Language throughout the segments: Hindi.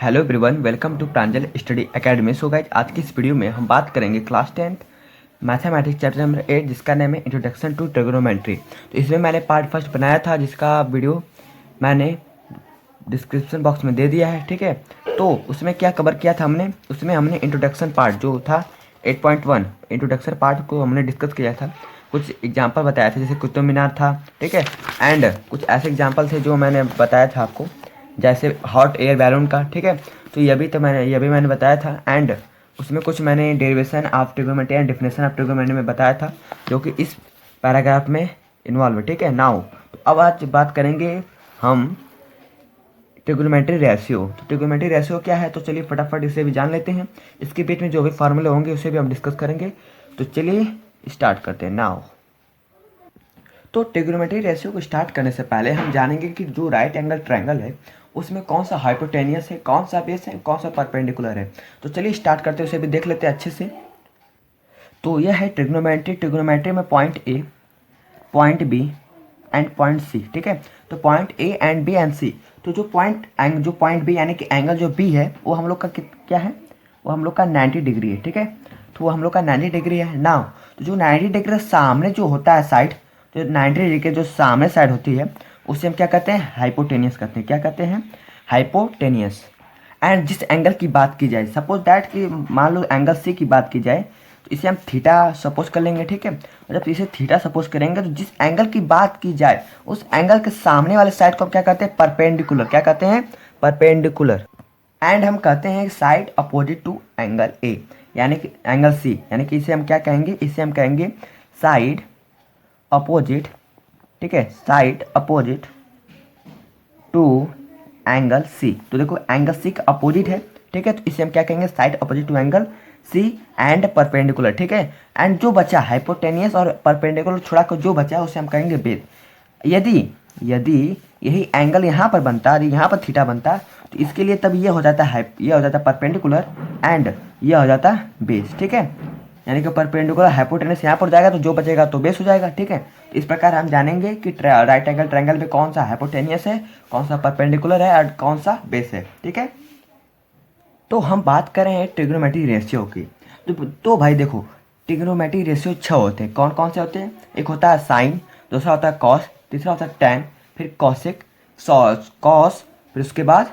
Hello everyone, welcome to Pranjal study academy. So guys, आज की इस वीडियो में हम बात करेंगे class 10th mathematics chapter number 8 जिसका नेम है इंट्रोडक्शन टू ट्रिग्नोमेट्री। तो इसमें मैंने पार्ट फर्स्ट बनाया था जिसका वीडियो मैंने डिस्क्रिप्शन बॉक्स में दे दिया है। ठीक है, तो उसमें क्या कवर किया था उसमें हमने इंट्रोडक्शन पार्ट जो था 8.1 इंट्रोडक्शन पार्ट को हमने डिस्कस किया था। कुछ एग्जाम्पल बताया था, जैसे कुतुब मीनार था। ठीक है, एंड कुछ ऐसे एग्जाम्पल थे जो मैंने बताया था आपको, जैसे हॉट एयर बैलून का। ठीक है, तो ये भी मैंने बताया था। एंड उसमें कुछ मैंने derivation of trigonometry and definition of trigonometry में बताया था, जो कि इस पैराग्राफ में इन्वॉल्व है। ठीक है, नाउ अब आज बात करेंगे हम ट्रिग्नोमेट्री रेशियो। तो ट्रिग्नोमेट्री रेशियो क्या है, तो चलिए फटाफट इसे भी जान लेते हैं। इसके बीच में जो भी फार्मूले होंगे उसे भी हम डिस्कस करेंगे। तो चलिए स्टार्ट करते हैं नाउ। तो ट्रिग्नोमेट्री रेशियो को स्टार्ट करने से पहले हम जानेंगे कि जो राइट एंगल ट्रायंगल है उसमें कौन सा हाइपोटेनियस है, कौन सा बेस है, कौन सा परपेंडिकुलर है। तो चलिए स्टार्ट करते हैं, उसे भी देख लेते हैं अच्छे से। तो यह है ट्रिग्नोमेट्री। ट्रिग्नोमेट्री में point A, point B and point C. ठीक है, तो point A and B and C. तो जो पॉइंट बी यानी कि एंगल जो बी है वो हम लोग का क्या है, वो हम लोग का 90 डिग्री है। ठीक है, तो वो हम लोग का 90 डिग्री है। नाउ तो जो 90 डिग्री सामने जो होता है साइड, जो 90 डिग्री के जो सामने साइड होती है उसे हम क्या कहते हैं, हाइपोटेनियस कहते हैं। क्या कहते हैं, हाइपोटेनियस। एंड जिस एंगल की बात की जाए, सपोज दैट कि मान लो एंगल सी की बात की जाए, तो इसे हम थीटा सपोज कर लेंगे। ठीक है, और जब इसे थीटा सपोज करेंगे तो जिस एंगल की बात की जाए उस एंगल के सामने वाले साइड को हम क्या कहते हैं, परपेंडिकुलर। क्या कहते हैं, परपेंडिकुलर। एंड हम कहते हैं side opposite to angle A यानी कि एंगल सी, यानी कि इसे हम क्या कहेंगे, इसे हम कहेंगे साइड अपोजिट। ठीक है, side opposite to angle C. तो देखो एंगल सी का अपोजिट है। ठीक है, तो इसे हम क्या कहेंगे, side opposite to angle C and perpendicular. ठीक है, एंड जो बचा हाइपोटेनियस और परपेंडिकुलर छोड़ा कर जो बचा उसे हम कहेंगे बेस। यदि यदि यही एंगल यहाँ पर बनता और यहाँ पर थीटा बनता तो इसके लिए तब ये हो जाता है, ये हो जाता परपेंडिकुलर एंड ये हो जाता बेस। ठीक है, यानी कि परपेंडिकुलर हाइपोटेनस यहाँ पर जाएगा तो जो बचेगा तो बेस हो जाएगा। ठीक है, तो इस प्रकार हम जानेंगे कि राइट एंगल ट्रायंगल में कौन सा हाइपोटेनियस है, कौन सा परपेंडिकुलर है और कौन सा बेस है। ठीक है, तो हम बात कर रहे हैं ट्रिग्नोमेट्री रेशियो की। तो भाई देखो, ट्रिग्नोमेट्री रेशियो 6 होते हैं। कौन कौन से होते हैं, एक होता है साइन, दूसरा होता है कॉस, तीसरा होता है टैन, फिर कॉसेक, कॉस, फिर उसके बाद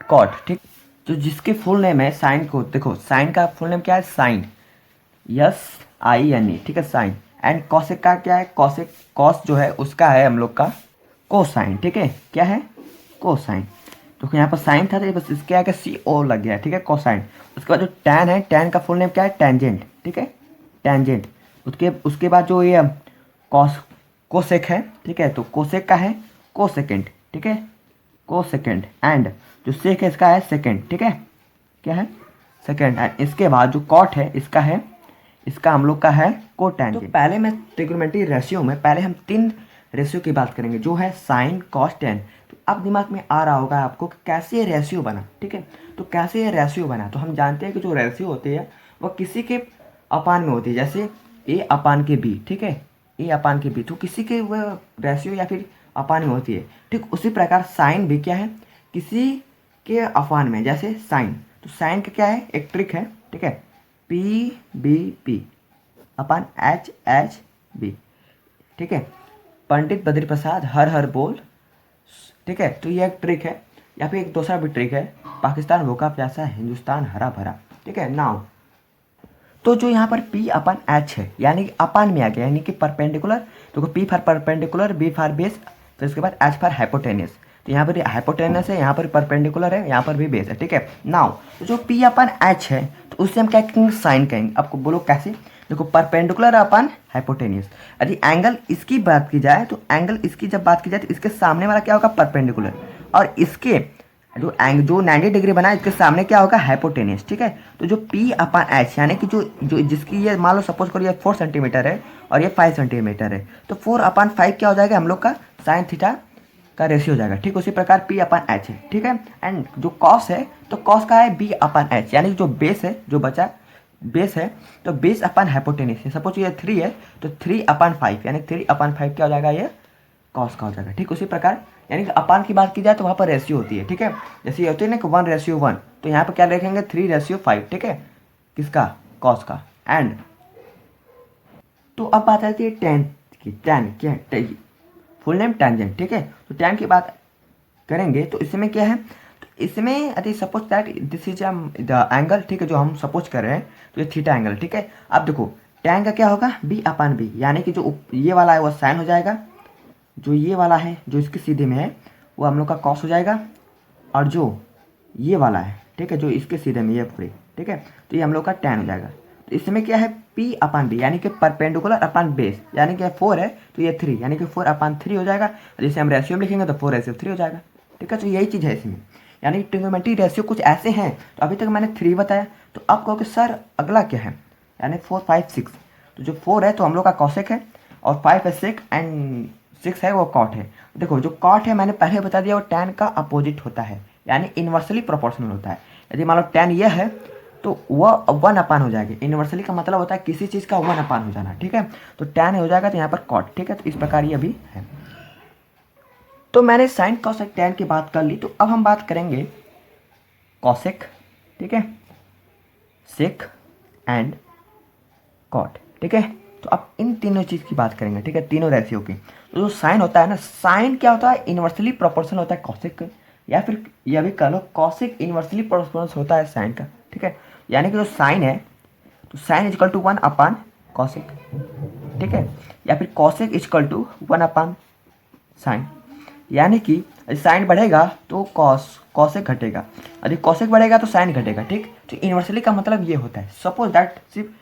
कॉट। ठीक, तो जिसके फुल नेम है साइन को, देखो साइन का फुल नेम क्या है, साइन, SINE। ठीक है, साइन। एंड कॉसेक का क्या है, कॉसेक, कॉस जो है उसका है हम लोग का कोसाइन। ठीक है, क्या है, कोसाइन। तो यहाँ पर साइन था तो बस इसके आगे CO लग गया है। ठीक है, कोसाइन। उसके बाद जो टैन है, टैन का फुल नेम क्या है, टेंजेंट। ठीक है, टेंजेंट। उसके उसके बाद जो ये कॉस, कोसेक है। ठीक है, तो कोसेक का है कोसेकेंड। ठीक है, कोसेकेंड। एंड जो सेक है इसका है सेकेंड। ठीक है, क्या है, सेकेंड। एंड इसके बाद जो कॉट है इसका है, इसका हम लोग का है कोटैंजेंट। तो पहले मैं ट्रिग्नोमेट्री रेशियो में पहले हम 3 रेशियो की बात करेंगे, जो है साइन कॉस टैन। तो अब दिमाग में आ रहा होगा आपको कि कैसे ये रेशियो बना। ठीक है, तो कैसे ये रेशियो बना, तो हम जानते हैं कि जो रेशियो होती है वो किसी के अपान में होती है, जैसे A अपान के B। ठीक है, A अपान के B, तो किसी के वो रेशियो या फिर अपान में होती है। ठीक उसी प्रकार साइन भी क्या है, किसी के अपान में, जैसे साइन। तो साइन का क्या है, एक ट्रिक है। ठीक है, PBP अपान HHB। ठीक है, पंडित बद्री प्रसाद हर हर बोल। ठीक है, तो ये एक ट्रिक है, या फिर एक दूसरा भी ट्रिक है, पाकिस्तान भूखा प्यासा हिंदुस्तान हरा भरा। ठीक है, नाउ तो जो यहाँ पर P अपन H है यानी कि अपान में आ गया, यानी कि परपेंडिकुलर। तो P for perpendicular, B for base, फिर उसके बाद H फॉर हाइपोटेनियस। तो यहाँ पर हाइपोटेनस है, यहाँ पर परपेंडिकुलर है, यहाँ पर भी बेस है। ठीक है, नाउ तो जो P अपन H है तो उससे हम क्या कहेंगे, साइन कहेंगे। आपको बोलो कैसे, देखो परपेंडिकुलर अपन हाइपोटेनियस। यदि एंगल इसकी बात की जाए तो एंगल इसकी जब बात की जाए तो इसके सामने वाला क्या होगा, परपेंडिकुलर, और इसके जो 90 डिग्री बना इसके सामने क्या होगा, हाइपोटेनियस। ठीक है, तो जो P अपन H यानी कि जो जो जिसकी ये मान लो सपोज करो ये 4 सेंटीमीटर है और ये 5 सेंटीमीटर है, तो 4 अपन 5 क्या हो जाएगा, हम लोग का साइन थीटा का रेशियो हो जाएगा। ठीक उसी प्रकार P अपन H है। ठीक है, एंड जो कॉस है तो कॉस का है B अपन H, यानी जो बेस है, जो बचा बेस है, तो बेस अपन हाइपोटेनिस है। सपोज ये 3 है तो 3 अपन 5 यानी 3 अपन 5 क्या हो जाएगा, ये कॉस का हो जाएगा। ठीक उसी प्रकार यानी कि अपान की बात की जाए तो वहाँ पर रेशियो होती है, ठीक है। जैसे ये होती है ना कि 1:1, तो यहाँ पर क्या लिखेंगे 3:5, ठीक है, किसका, कॉस का। एंड तो अब बात आती है टेन की। टेन क्या है, फुल नेम टेंजेंट, ठीक है। तो टेन की बात करेंगे तो इसमें क्या है, तो इसमें यदि suppose that this is the angle, ठीक है, जो हम सपोज कर रहे हैं, तो ये थीटा एंगल, ठीक है। अब देखो टैन का क्या होगा, b/b, यानी कि जो ये वाला है वो साइन हो जाएगा, जो ये वाला है जो इसके सीधे में है वो हम लोग का कॉस हो जाएगा, और जो ये वाला है, ठीक है, जो इसके सीधे में ये पूरी, ठीक है, तो ये हम लोग का टैन हो जाएगा। तो इसमें क्या है p/b, यानी कि परपेंडिकुलर अपन बेस, यानी कि 4 है तो ये 3, यानी कि 4/3 हो जाएगा। जैसे हम रेशियो में लिखेंगे तो 4:3 हो जाएगा, ठीक है। तो यही चीज़ है इसमें, यानी ट्रिग्नोमेट्री रेशियो कुछ ऐसे हैं। तो अभी तक मैंने 3 बताया, तो अब कहो कि सर अगला क्या है, यानी 4, 5, 6। तो जो 4 है तो हम लोग का कॉसेक है, और 5 है सेक, एंड 6 है वो कॉट है। देखो जो कॉट है मैंने पहले बता दिया वो टैन का अपोजिट होता है, यानी इन्वर्सली प्रोपोर्शनल होता है। यदि मान लो टैन ये है तो वह 1/, हो जाएगी। इन्वर्सली का मतलब होता है किसी चीज़ का 1/, हो जाना, ठीक है। तो टैन हो जाएगा तो यहाँ पर कॉट, ठीक है। तो इस प्रकार ये भी है। तो मैंने साइन कॉसेक टैन की बात कर ली, तो अब हम बात करेंगे कॉसेक, ठीक है, सेक एंड कॉट, ठीक है। तो अब इन तीनों चीज़ की बात करेंगे, ठीक है, तीनों रेशियो की। तो जो साइन होता है ना, साइन क्या होता है, इन्वर्सली प्रोपोर्शनल होता है कॉसेक, या फिर यह भी कह लो कॉसेक इन्वर्सली प्रोपोर्शनल होता है साइन का, ठीक है। यानी कि जो साइन है तो साइन इजकल टू 1/कॉसेक, ठीक है, या फिर कॉसेक इजकल टू 1/साइन। यानी कि साइन बढ़ेगा तो कॉसेक घटेगा, यदि कॉसेक बढ़ेगा तो साइन घटेगा, ठीक। तो इन्वर्सली का मतलब ये होता है। सपोज दैट सिर्फ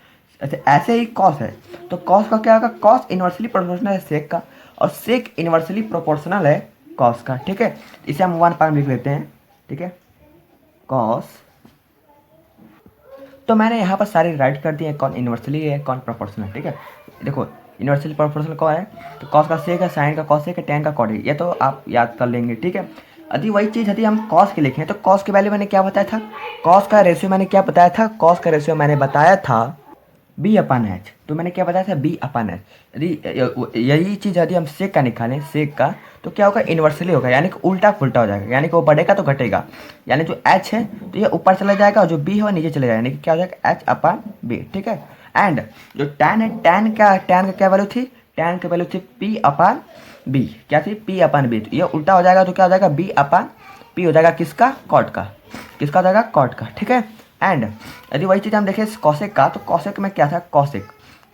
ऐसे ही कॉस है तो कॉस का क्या होगा, कॉस इन्वर्सली प्रोपोर्शनल है सेक का, और सेक इन्वर्सली प्रोपोर्शनल है कॉस का, ठीक है। इसे हम 1 लिख लेते हैं, ठीक है, कॉस। तो मैंने यहाँ पर सारे राइट कर दिए, कौन इन्वर्सली है कौन प्रोपोर्शनल, ठीक है। देखो इन्वर्सली प्रोपोर्शनल कौन है, तो कॉस का सेक है, साइन का कॉसेक है, टैन का कॉट है, ये तो आप याद कर लेंगे, ठीक है। यदि वही चीज़ यदि हम कॉस के लिखें तो कॉस की वैल्यू मैंने क्या बताया था, कॉस का रेशियो मैंने क्या बताया था, कॉस का रेशियो मैंने बताया था b/h। तो मैंने क्या बताया था b/h। यदि यही चीज़ यदि हम सेक का निकालें, सेक का, तो क्या होगा, इन्वर्सली होगा, यानी कि उल्टा फुल्टा हो जाएगा, यानी कि वो बढ़ेगा तो घटेगा। यानी जो h है तो ये ऊपर चला जाएगा, और जो b है वो नीचे चले जाएगा, यानी कि क्या हो जाएगा h/b, ठीक है। एंड जो टैन है, टैन का क्या वैल्यू थी, टैन की वैल्यू थी p/b, क्या थी p/b। तो ये उल्टा हो जाएगा तो क्या हो जाएगा b/p हो जाएगा, किसका, कॉट का, किसका हो जाएगा, कॉट का, ठीक है। एंड यदि वही चीज़ हम देखें कॉसेक का, तो कॉसेक में क्या था, कॉसेक,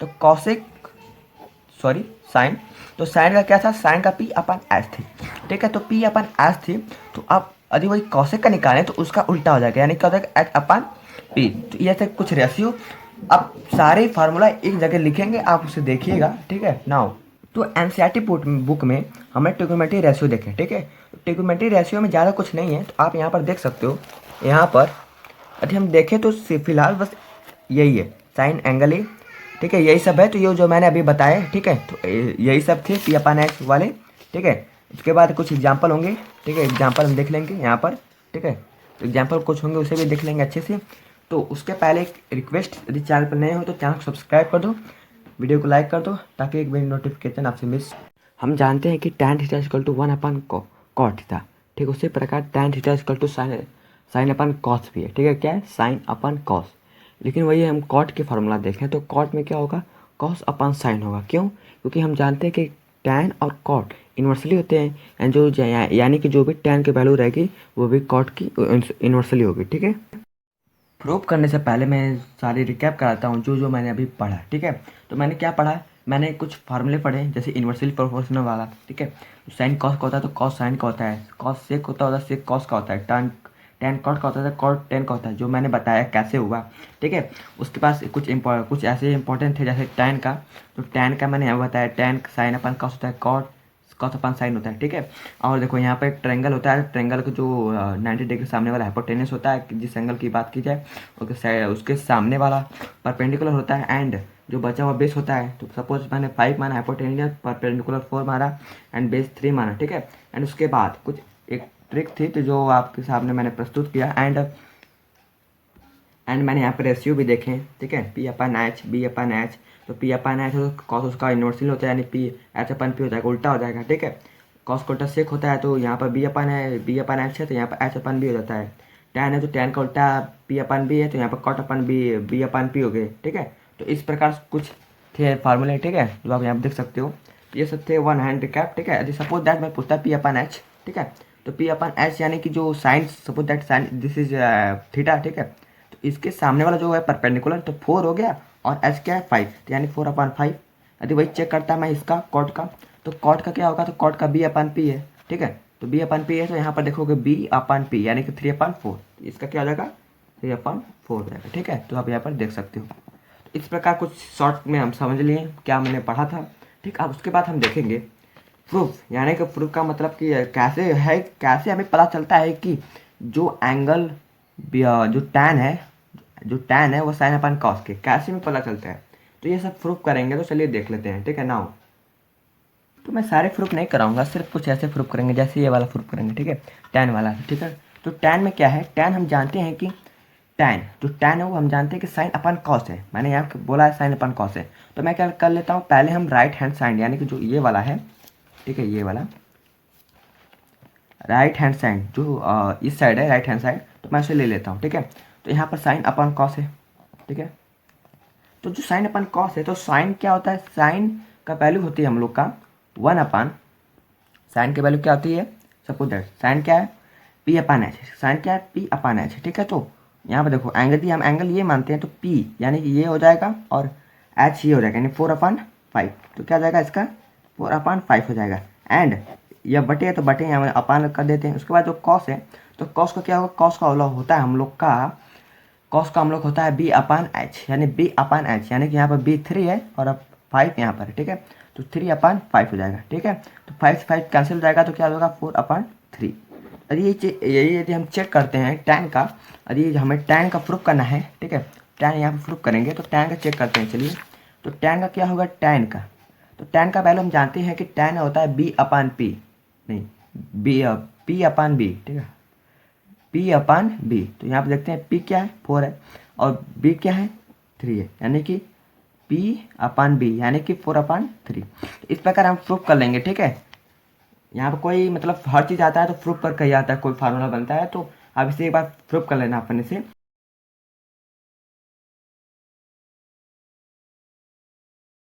तो कॉसेक सॉरी साइन, तो साइन का क्या था, साइन का p/s थी, ठीक है। तो p/s थी, तो अब यदि वही कॉसेक का निकालें तो उसका उल्टा हो जाएगा, यानी क्या हो जाएगा h/p। तो ये थे कुछ रेशियो। अब सारे फार्मूला एक जगह लिखेंगे, आप उसे देखिएगा, ठीक है। नाउ तो एनसीईआरटी बुक में हमने ट्रिग्नोमेट्री रेशियो देखे, ठीक है। ट्रिग्नोमेट्री रेशियो में ज़्यादा कुछ नहीं है, तो आप यहाँ पर देख सकते हो। यहाँ पर यदि हम देखें तो फिलहाल बस यही है, साइन एंगल ही, ठीक है, यही सब है। तो ये जो मैंने अभी बताया, ठीक है, तो यही सब थे p/h वाले, ठीक है। उसके बाद कुछ एग्जांपल होंगे, ठीक है, एग्जांपल हम देख लेंगे यहाँ पर, ठीक है। तो एग्जांपल कुछ होंगे उसे भी देख लेंगे अच्छे से। तो उसके पहले एक रिक्वेस्ट, यदि चैनल पर नए हो तो चैनल को सब्सक्राइब कर दो, वीडियो को लाइक कर दो, ताकि एक भी नोटिफिकेशन आपसे मिस। हम जानते हैं कि tan theta equal to 1/cot theta, ठीक। उसी प्रकार tan theta equal to sin/cos भी है, ठीक है। क्या है, sin/cos। लेकिन वही हम कॉट के फार्मूला देखें तो कॉट में क्या होगा, cos/sin होगा। क्यों, क्योंकि हम जानते हैं कि tan और cot इन्वर्सली होते हैं, एंड जो यानी कि जो भी tan की वैल्यू रहेगी वो भी cot की इन्वर्सली होगी, ठीक है। प्रूव करने से पहले मैं सारी रिकैप कराता हूँ जो जो मैंने अभी पढ़ा, ठीक है। तो मैंने क्या पढ़ा, मैंने कुछ फार्मूले पढ़े, जैसे इन्वर्सली प्रोपोर्शनल वाला, ठीक है। तो साइन कॉस का होता है तो कॉस साइन का होता है, कॉस सेक होता है सेक कॉस का होता है, टैन कॉट का होता है कॉट टैन का होता है, जो मैंने बताया कैसे हुआ, ठीक है। उसके पास कुछ ऐसे इंपॉर्टेंट थे, जैसे टैन का, तो टैन का मैंने यहाँ बताया, टैन साइन अपन कॉस होता है, कॉस अपन साइन होता है, ठीक है। और देखो यहाँ पे एक ट्रायंगल होता है, ट्रायंगल का जो 90 डिग्री सामने वाला हाइपोटेन्यूस होता है, जिस एंगल की बात की जाए उसके सामने वाला परपेंडिकुलर होता है, एंड जो बचा हुआ बेस होता है। तो सपोज मैंने 5 माना हाइपोटेन्यूस, परपेंडिकुलर 4 मारा, एंड बेस 3 माना, ठीक है। एंड उसके बाद कुछ एक ट्रिक थी तो जो आपके सामने मैंने प्रस्तुत किया, एंड मैंने यहाँ पर रेशियो भी देखे, ठीक है, p/h b/h। तो p/h कॉस उसका इन्वर्सली होता है, यानी p h/p हो जाएगा, उल्टा हो जाएगा, ठीक है। कॉस कोटा सेक होता है तो यहाँ पर बी अपन है, बी अपन एच है तो यहाँ पर एच अपन बी हो जाता है। टैन है तो टैन का उल्टा पी अपन बी है तो यहाँ पर कॉट अपन बी अपन पी हो गए, ठीक है। तो इस प्रकार से कुछ थे फार्मूले, ठीक है, जो आप यहाँ पर देख सकते हो। ये सब थे वन हैंड रिकैप, ठीक है। यदि सपोज दैट मैं पूछता पी अपन एच, ठीक है, तो पी अपन एच यानी कि जो sine, suppose that sine this is theta, ठीक है, तो इसके सामने वाला जो है परपेंडिकुलर, तो 4 हो गया और एच क्या है 5, तो यानी 4/5। यदि वही चेक करता मैं इसका कॉट का, तो कॉट का क्या होगा, तो कॉट का बी अपन पी है, ठीक है। तो बी अपन पी है तो यहाँ पर देखोगे बी अपन पी यानी कि 3/4, इसका क्या हो जाएगा 3/4 हो जाएगा, ठीक है। तो आप यहाँ पर देख सकते हो। तो इस प्रकार कुछ शॉर्ट में हम समझ लिए क्या मैंने पढ़ा था, ठीक। अब उसके बाद हम देखेंगे प्रूफ, यानी कि प्रूफ का मतलब कि कैसे है, कैसे हमें पता चलता है कि जो एंगल जो टैन है वो साइन अपन कॉस के, कैसे में पता चलता है। तो ये सब प्रूफ करेंगे, तो चलिए देख लेते हैं, ठीक है। नाउ तो मैं सारे प्रूफ नहीं कराऊंगा, सिर्फ कुछ ऐसे प्रूफ करेंगे जैसे ये वाला प्रूफ करेंगे, ठीक है, टैन वाला, ठीक है। तो टैन में क्या है, टैन हम जानते हैं कि टैन जो टैन है वो हम जानते हैं कि साइन अपन कॉस है, मैंने यहाँ बोला है साइन अपन कॉस है। तो मैं क्या कर लेता हूँ, पहले हम राइट हैंड साइड यानी कि जो ये वाला है, ठीक है, ये वाला राइट हैंड साइड जो इस साइड है राइट हैंड साइड, तो मैं उसे ले लेता हूँ, ठीक है। तो यहाँ पर साइन अपन कॉस है, ठीक है। तो जो साइन अपन कॉस है, तो साइन क्या होता है, साइन का वैल्यू होती है हम लोग का 1/, साइन की वैल्यू क्या होती है, सपोज दैट साइन क्या है पी अपन एच, साइन क्या है पी अपन एच, ठीक है। तो यहाँ पर देखो एंगल भी हम एंगल ये मानते हैं, तो पी यानी कि ये हो जाएगा और एच ये हो जाएगा, यानी 4/5। तो क्या हो जाएगा इसका 4/5 हो जाएगा। एंड यह बटे है तो बटे यहाँ अपान कर देते हैं। उसके बाद जो कॉस है, तो कॉस का क्या होगा, कॉस का होता है हम लोग का, कॉस का हम लोग होता है B/H, यानी B/H यानी कि यहाँ पर B3 है और अब 5 यहाँ पर है, ठीक है। तो 3/5 हो जाएगा, ठीक है। तो 5 से 5 कैंसिल हो जाएगा, तो क्या होगा 4/3। यदि हम चेक करते हैं टैन का, यदि हमें टैन का प्रूफ करना है, ठीक है, टैन यहाँ पर प्रूफ करेंगे, तो टैन का चेक करते हैं, चलिए। तो टैन का क्या होगा, टैन का, तो टैन का वैल्यू हम जानते हैं कि टैन होता है B/P, नहीं P/B, ठीक है, P/B। तो यहाँ पे देखते हैं P क्या है 4 है और B क्या है 3 है, यानी कि P/B यानी कि 4/3। इस प्रकार हम प्रूफ कर लेंगे, ठीक है। यहाँ पर कोई मतलब हर चीज़ आता है तो प्रूफ करके ही आता है, कोई फार्मूला बनता है, तो आप इसे एक बार प्रूफ कर लेना अपने से।